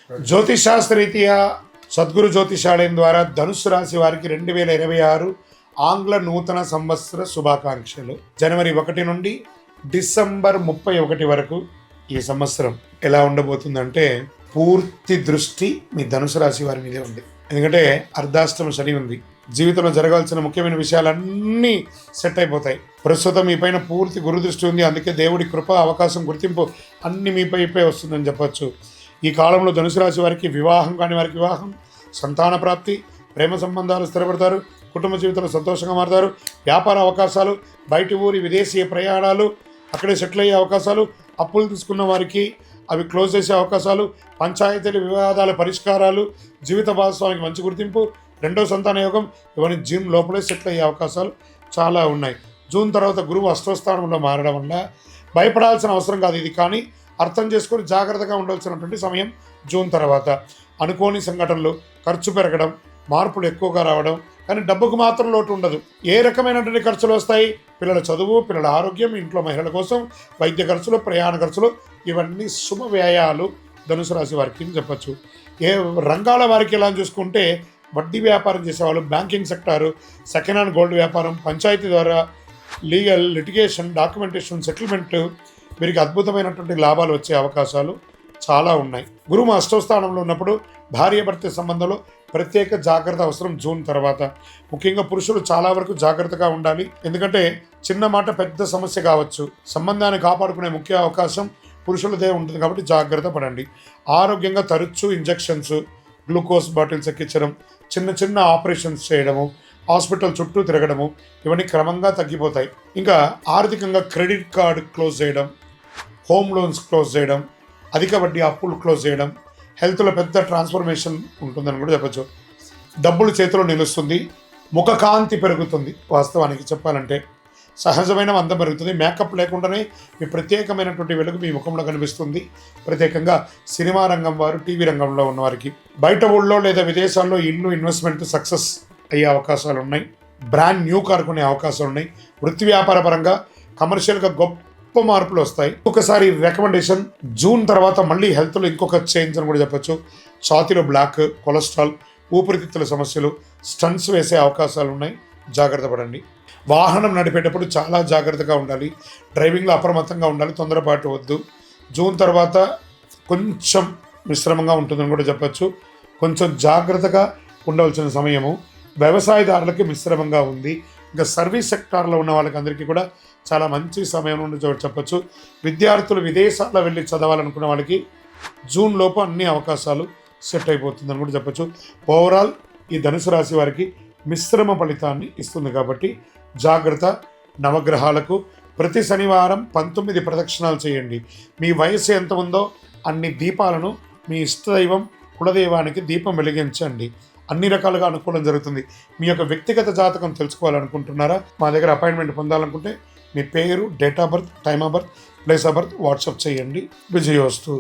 జ్యోతిషాస్త్రరీత్యా సద్గురు జ్యోతిషాలయం ద్వారా ధనుస్సు రాశి వారికి 2026 ఆంగ్ల నూతన సంవత్సర శుభాకాంక్షలు. జనవరి 1 నుండి డిసెంబర్ 31 వరకు ఈ సంవత్సరం ఎలా ఉండబోతుందంటే పూర్తి దృష్టి మీ ధనుసు రాశి వారి మీదే ఉంది. ఎందుకంటే అర్ధాష్టమ శని ఉంది. జీవితంలో జరగాల్సిన ముఖ్యమైన విషయాలన్నీ సెట్ అయిపోతాయి. ప్రస్తుతం మీ పైన పూర్తి గురు దృష్టి ఉంది. అందుకే దేవుడి కృప, అవకాశం, గుర్తింపు అన్ని మీపై వస్తుందని చెప్పొచ్చు. ఈ కాలంలో ధనుసు రాశి వారికి వివాహం కాని వారికి వివాహం, సంతాన ప్రాప్తి, ప్రేమ సంబంధాలు స్థిరపడతారు, కుటుంబ జీవితంలో సంతోషంగా మారుతారు, వ్యాపార అవకాశాలు, బయటి ఊరి విదేశీయ ప్రయాణాలు, అక్కడే సెటిల్ అయ్యే అవకాశాలు, అప్పులు తీసుకున్న వారికి అవి క్లోజ్ చేసే అవకాశాలు, పంచాయతీల వివాదాల పరిష్కారాలు, జీవిత భాగస్వామికి మంచి గుర్తింపు, రెండో సంతాన యోగం, ఇవన్నీ జూన్ లోపలే సెటిల్ అయ్యే అవకాశాలు చాలా ఉన్నాయి. జూన్ తర్వాత గురువు అష్టస్థానంలో మారడం వల్ల భయపడాల్సిన అవసరం కాదు ఇది, కానీ అర్థం చేసుకొని జాగ్రత్తగా ఉండాల్సినటువంటి సమయం జూన్ తర్వాత. అనుకోని సంఘటనలు, ఖర్చు పెరగడం, మార్పులు ఎక్కువగా రావడం, కానీ డబ్బుకు మాత్రం లోటు ఉండదు. ఏ రకమైనటువంటి ఖర్చులు వస్తాయి? పిల్లల చదువు, పిల్లల ఆరోగ్యం, ఇంట్లో మహిళల కోసం వైద్య ఖర్చులు, ప్రయాణ ఖర్చులు, ఇవన్నీ శుభ వ్యయాలు ధనుసు రాశి వారికి చెప్పచ్చు. ఏ రంగాల వారికి ఎలా చూసుకుంటే వడ్డీ వ్యాపారం చేసేవాళ్ళు, banking sector, second hand gold వ్యాపారం, పంచాయతీ ద్వారా లీగల్, లిటిగేషన్, డాక్యుమెంటేషన్, సెటిల్మెంట్, వీరికి అద్భుతమైనటువంటి లాభాలు వచ్చే అవకాశాలు చాలా ఉన్నాయి. గురువు అష్టస్థానంలో ఉన్నప్పుడు భార్యాభర్త సంబంధంలో ప్రత్యేక జాగ్రత్త అవసరం జూన్ తర్వాత. ముఖ్యంగా పురుషులు చాలా వరకు జాగ్రత్తగా ఉండాలి. ఎందుకంటే చిన్న మాట పెద్ద సమస్య కావచ్చు. సంబంధాన్ని కాపాడుకునే ముఖ్య అవకాశం పురుషులదే ఉంటుంది కాబట్టి జాగ్రత్త పడండి. ఆరోగ్యంగా తరచూ ఇంజెక్షన్స్, గ్లూకోజ్ బాటిల్స్ ఎక్కించడం, చిన్న చిన్న ఆపరేషన్స్ చేయడము, హాస్పిటల్ చుట్టూ తిరగడము, ఇవన్నీ క్రమంగా తగ్గిపోతాయి. ఇంకా ఆర్థికంగా క్రెడిట్ కార్డు క్లోజ్ చేయడం, హోమ్ లోన్స్ క్లోజ్ చేయడం, అధిక వడ్డీ అప్పులు క్లోజ్ చేయడం, హెల్త్లో పెద్ద ట్రాన్స్ఫర్మేషన్ ఉంటుందని కూడా చెప్పచ్చు. డబ్బులు చేతిలో నిలుస్తుంది, ముఖకాంతి పెరుగుతుంది. వాస్తవానికి చెప్పాలంటే సహజమైన అందం పెరుగుతుంది. మేకప్ లేకుండానే మీ ప్రత్యేకమైనటువంటి వెలుగు మీ ముఖంలో కనిపిస్తుంది. ప్రత్యేకంగా సినిమా రంగం వారు, టీవీ రంగంలో ఉన్నవారికి, బయట ఊళ్ళో లేదా విదేశాల్లో ఇల్లు ఇన్వెస్ట్మెంట్ సక్సెస్ అయ్యే అవకాశాలు ఉన్నాయి. బ్రాండ్ న్యూ కార్ కొనే అవకాశాలు ఉన్నాయి. వృత్తి వ్యాపార పరంగా కమర్షియల్గా గొప్ప మార్పులు వస్తాయి. ఒకసారి రికమెండేషన్, జూన్ తర్వాత మళ్ళీ హెల్త్లో ఇంకొక చేంజ్ అని కూడా చెప్పచ్చు. ఛాతీలో బ్లాక్, కొలెస్ట్రాల్, ఊపిరితిత్తుల సమస్యలు, స్టంట్స్ వేసే అవకాశాలు ఉన్నాయి. జాగ్రత్త పడండి. వాహనం నడిపేటప్పుడు చాలా జాగ్రత్తగా ఉండాలి. డ్రైవింగ్లో అప్రమత్తంగా ఉండాలి, తొందరపాటు వద్దు. జూన్ తర్వాత కొంచెం మిశ్రమంగా ఉంటుందని కూడా చెప్పచ్చు. కొంచెం జాగ్రత్తగా ఉండవలసిన సమయము. వ్యవసాయదారులకి మిశ్రమంగా ఉంది. ఇంకా సర్వీస్ సెక్టార్లో ఉన్న వాళ్ళకి అందరికీ కూడా చాలా మంచి సమయం నుండి చెప్పచ్చు. విద్యార్థులు విదేశాల్లో వెళ్ళి చదవాలనుకున్న వాళ్ళకి జూన్ లోపు అన్ని అవకాశాలు సెట్ అయిపోతుందని కూడా చెప్పచ్చు. ఓవరాల్ ఈ ధనుసు రాశి వారికి మిశ్రమ ఫలితాన్ని ఇస్తుంది కాబట్టి జాగ్రత్త. నవగ్రహాలకు ప్రతి శనివారం 19 ప్రదక్షిణాలు చేయండి. మీ వయసు ఎంత ఉందో అన్ని దీపాలను మీ ఇష్టదైవం, కులదైవానికి దీపం వెలిగించండి. అన్ని రకాలుగా అనుకూలం జరుగుతుంది. మీ యొక్క వ్యక్తిగత జాతకం తెలుసుకోవాలనుకుంటున్నారా? మా దగ్గర అపాయింట్మెంట్ పొందాలనుకుంటే మీ పేరు, date of birth, time of birth, place of birth WhatsApp చేయండి. విజయోస్తు.